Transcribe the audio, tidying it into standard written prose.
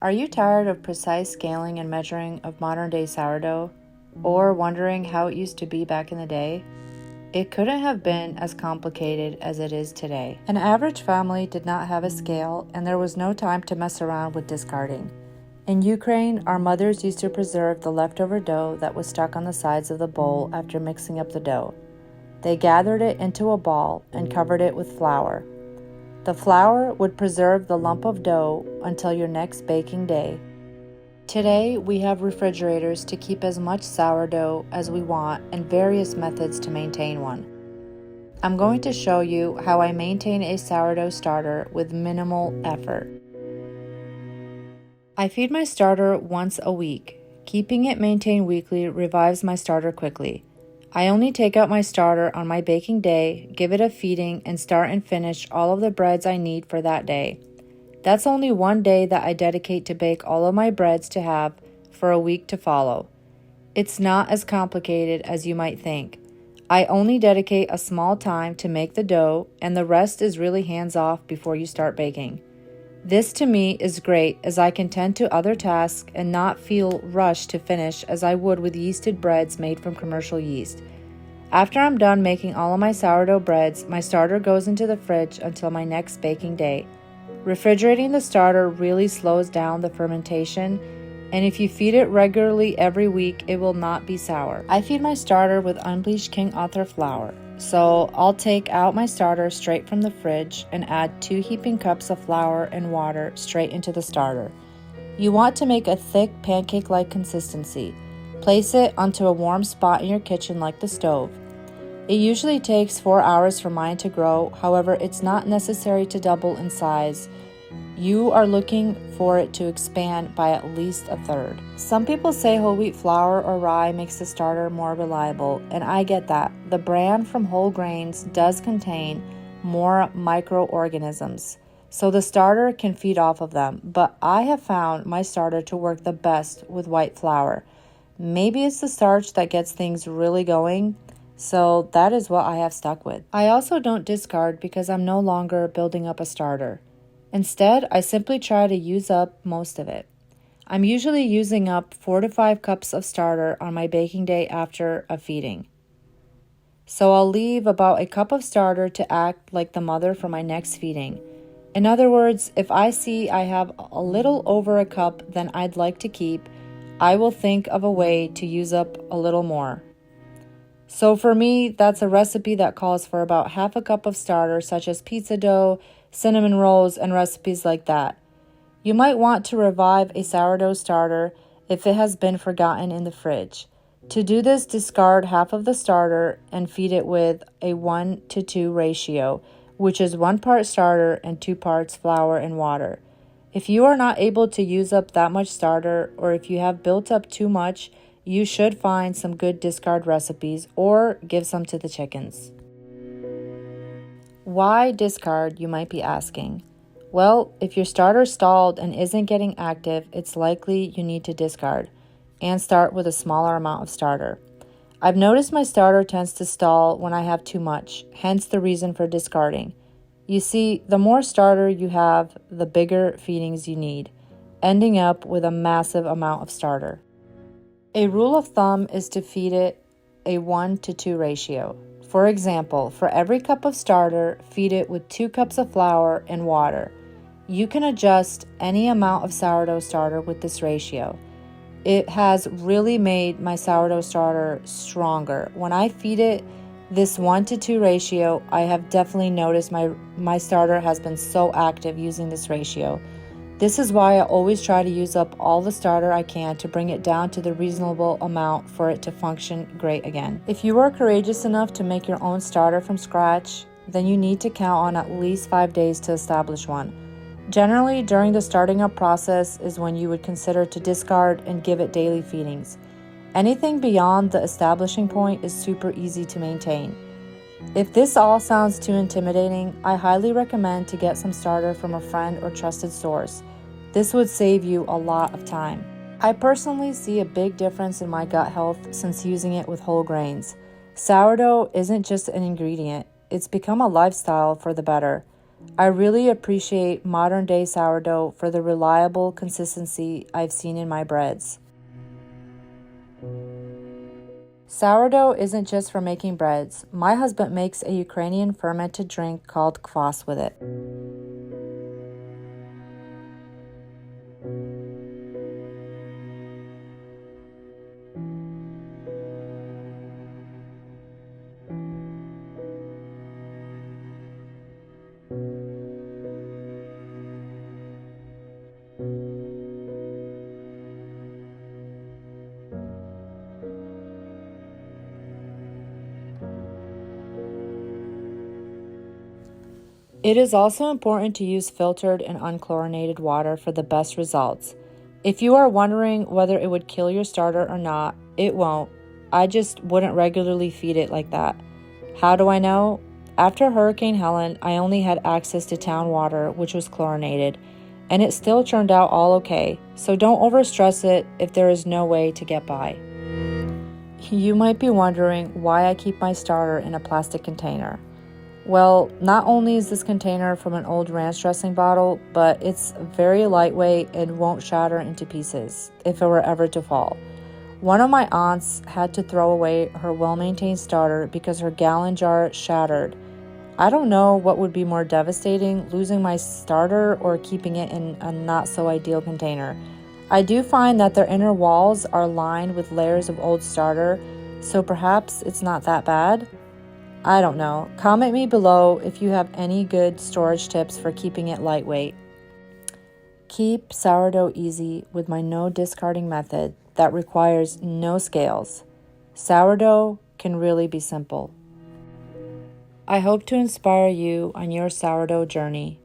Are you tired of precise scaling and measuring of modern-day sourdough? Or wondering how it used to be back in the day? It couldn't have been as complicated as it is today. An average family did not have a scale, and there was no time to mess around with discarding. In Ukraine, our mothers used to preserve the leftover dough that was stuck on the sides of the bowl after mixing up the dough. They gathered it into a ball and covered it with flour. The flour would preserve the lump of dough until your next baking day. Today, we have refrigerators to keep as much sourdough as we want and various methods to maintain one. I'm going to show you how I maintain a sourdough starter with minimal effort. I feed my starter once a week. Keeping it maintained weekly revives my starter quickly. I only take out my starter on my baking day, give it a feeding, and start and finish all of the breads I need for that day. That's only one day that I dedicate to bake all of my breads to have for a week to follow. It's not as complicated as you might think. I only dedicate a small time to make the dough, and the rest is really hands-off before you start baking. This to me is great as I can tend to other tasks and not feel rushed to finish as I would with yeasted breads made from commercial yeast. After I'm done making all of my sourdough breads, my starter goes into the fridge until my next baking day. Refrigerating the starter really slows down the fermentation, and if you feed it regularly every week, it will not be sour. I feed my starter with unbleached King Arthur flour. So I'll take out my starter straight from the fridge and add 2 heaping cups of flour and water straight into the starter. You want to make a thick pancake-like consistency. Place it onto a warm spot in your kitchen like the stove. It usually takes 4 hours for mine to grow, however, it's not necessary to double in size. You are looking for it to expand by at least a third. Some people say whole wheat flour or rye makes the starter more reliable, and I get that. The bran from whole grains does contain more microorganisms, so the starter can feed off of them, but I have found my starter to work the best with white flour. Maybe it's the starch that gets things really going, so that is what I have stuck with. I also don't discard because I'm no longer building up a starter. Instead, I simply try to use up most of it. I'm usually using up 4 to 5 cups of starter on my baking day after a feeding. So I'll leave about a cup of starter to act like the mother for my next feeding. In other words, if I see I have a little over a cup than I'd like to keep, I will think of a way to use up a little more. So for me, that's a recipe that calls for about half a cup of starter, such as pizza dough, cinnamon rolls, and recipes like that. You might want to revive a sourdough starter if it has been forgotten in the fridge. To do this, discard half of the starter and feed it with a 1-to-2 ratio, which is 1 part starter and 2 parts flour and water. If you are not able to use up that much starter, or if you have built up too much, you should find some good discard recipes or give some to the chickens. Why discard, you might be asking? Well, if your starter stalled and isn't getting active, it's likely you need to discard and start with a smaller amount of starter. I've noticed my starter tends to stall when I have too much, hence the reason for discarding. You see, the more starter you have, the bigger feedings you need, ending up with a massive amount of starter. A rule of thumb is to feed it a 1-to-2 ratio. For example, for every cup of starter, feed it with 2 cups of flour and water. You can adjust any amount of sourdough starter with this ratio. It has really made my sourdough starter stronger. When I feed it this 1-to-2 ratio, I have definitely noticed my starter has been so active using this ratio. This is why I always try to use up all the starter I can to bring it down to the reasonable amount for it to function great again. If you are courageous enough to make your own starter from scratch, then you need to count on at least 5 days to establish one. Generally, during the starting up process is when you would consider to discard and give it daily feedings. Anything beyond the establishing point is super easy to maintain. If this all sounds too intimidating, I highly recommend to get some starter from a friend or trusted source. This would save you a lot of time. I personally see a big difference in my gut health since using it with whole grains. Sourdough isn't just an ingredient, it's become a lifestyle for the better. I really appreciate modern day sourdough for the reliable consistency I've seen in my breads. Sourdough isn't just for making breads. My husband makes a Ukrainian fermented drink called kvass with it. It is also important to use filtered and unchlorinated water for the best results. If you are wondering whether it would kill your starter or not, it won't. I just wouldn't regularly feed it like that. How do I know? After Hurricane Helen, I only had access to town water, which was chlorinated, and it still turned out all okay, so don't overstress it if there is no way to get by. You might be wondering why I keep my starter in a plastic container. Well, not only is this container from an old ranch dressing bottle, but it's very lightweight and won't shatter into pieces if it were ever to fall. One of my aunts had to throw away her well-maintained starter because her gallon jar shattered. I don't know what would be more devastating, losing my starter or keeping it in a not-so-ideal container. I do find that their inner walls are lined with layers of old starter, so perhaps it's not that bad. I don't know. Comment me below if you have any good storage tips for keeping it lightweight. Keep sourdough easy with my no discarding method that requires no scales. Sourdough can really be simple. I hope to inspire you on your sourdough journey.